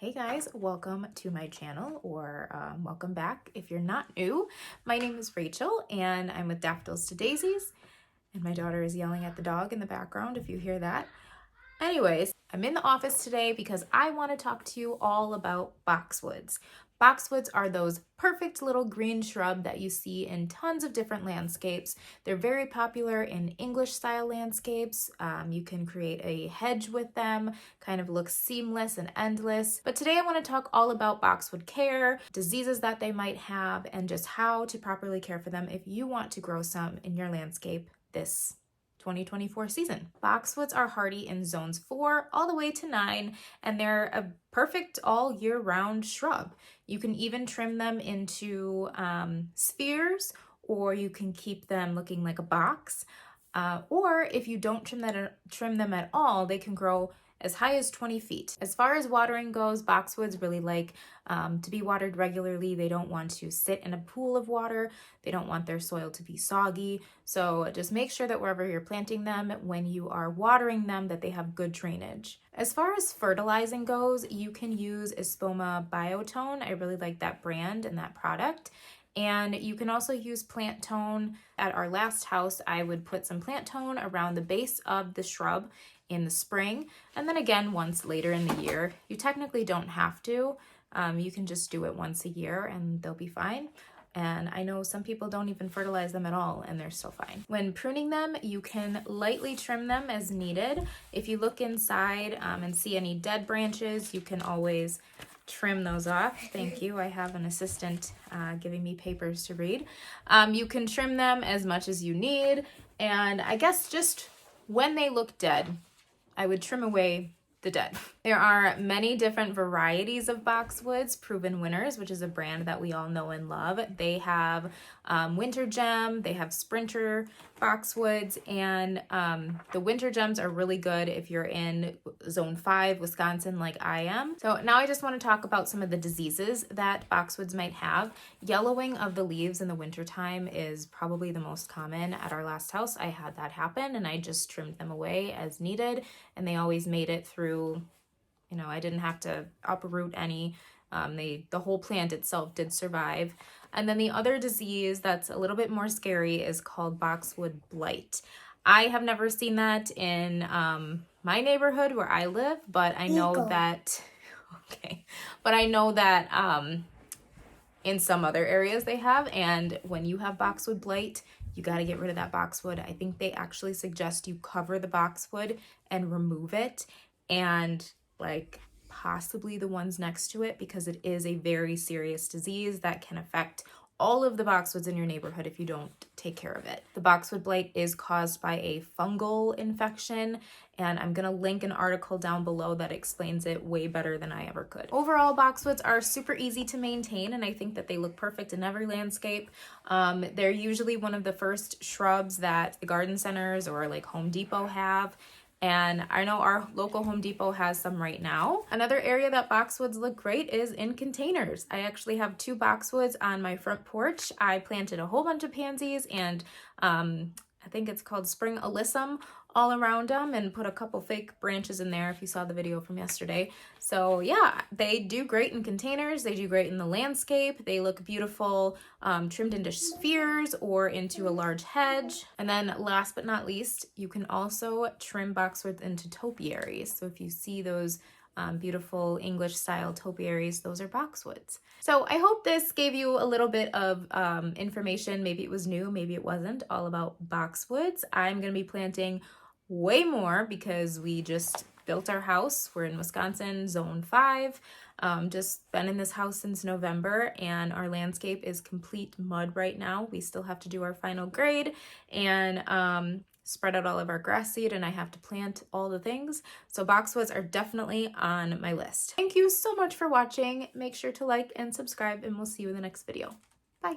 Hey guys, welcome to my channel, or welcome back if you're not new. My name is Rachel and I'm with Daffodils to Daisies, and my daughter is yelling at the dog in the background if you hear that. Anyways, I'm in the office today because I want to talk to you all about boxwoods. Boxwoods are those perfect little green shrub that you see in tons of different landscapes. They're very popular in English style landscapes. You can create a hedge with them, kind of looks seamless and endless. But today I want to talk all about boxwood care, diseases that they might have, and just how to properly care for them if you want to grow some in your landscape this 2024 season. Boxwoods are hardy in zones 4 all the way to 9, and they're a perfect all year round shrub. You can even trim them into spheres, or you can keep them looking like a box. Or if you don't trim them at all, they can grow as high as 20 feet. As far as watering goes, boxwoods really like to be watered regularly. They don't want to sit in a pool of water. They don't want their soil to be soggy. So just make sure that wherever you're planting them, when you are watering them, that they have good drainage. As far as fertilizing goes, you can use Espoma Biotone. I really like that brand and that product. And you can also use plant tone. At our last house, I would put some plant tone around the base of the shrub in the spring, and then again once later in the year. You technically don't have to. You can just do it once a year and they'll be fine. And I know some people don't even fertilize them at all and they're still fine. When pruning them, you can lightly trim them as needed. If you look inside and see any dead branches, you can always trim those off. Thank you. I have an assistant giving me papers to read. You can trim them as much as you need. And I guess just when they look dead, I would trim away the dead. There are many different varieties of boxwoods. Proven Winners, which is a brand that we all know and love. They have Winter Gem, they have Sprinter boxwoods, and the Winter Gems are really good if you're in zone 5, Wisconsin, like I am. So now I just want to talk about some of the diseases that boxwoods might have. Yellowing of the leaves in the wintertime is probably the most common. At our last house, I had that happen and I just trimmed them away as needed, and they always made it through. You know, I didn't have to uproot any. The whole plant itself did survive. And then the other disease that's a little bit more scary is called boxwood blight. I have never seen that in my neighborhood where I live, but I know that, but I know that in some other areas they have. And when you have boxwood blight, you got to get rid of that boxwood. I think they actually suggest you cover the boxwood and remove it, and like possibly the ones next to it, because it is a very serious disease that can affect all of the boxwoods in your neighborhood if you don't take care of it. The boxwood blight is caused by a fungal infection, and I'm gonna link an article down below that explains it way better than I ever could. Overall, boxwoods are super easy to maintain, and I think that they look perfect in every landscape. They're usually one of the first shrubs that the garden centers or like Home Depot have. And I know our local Home Depot has some right now. Another area that boxwoods look great is in containers. I actually have 2 boxwoods on my front porch. I planted a whole bunch of pansies and I think it's called spring alyssum all around them, and put a couple fake branches in there if you saw the video from yesterday. So yeah, they do great in containers. They do great in the landscape. They look beautiful trimmed into spheres or into a large hedge. And then last but not least, you can also trim boxwoods into topiaries. So if you see those beautiful English style topiaries, those are boxwoods. So I hope this gave you a little bit of information. Maybe it was new, maybe it wasn't, all about boxwoods. I'm going to be planting way more because we just built our house. We're in Wisconsin, zone 5. Just been in this house since November, and our landscape is complete mud right now. We still have to do our final grade and spread out all of our grass seed, and I have to plant all the things. So boxwoods are definitely on my list. Thank you so much for watching. Make sure to like and subscribe, and we'll see you in the next video. Bye.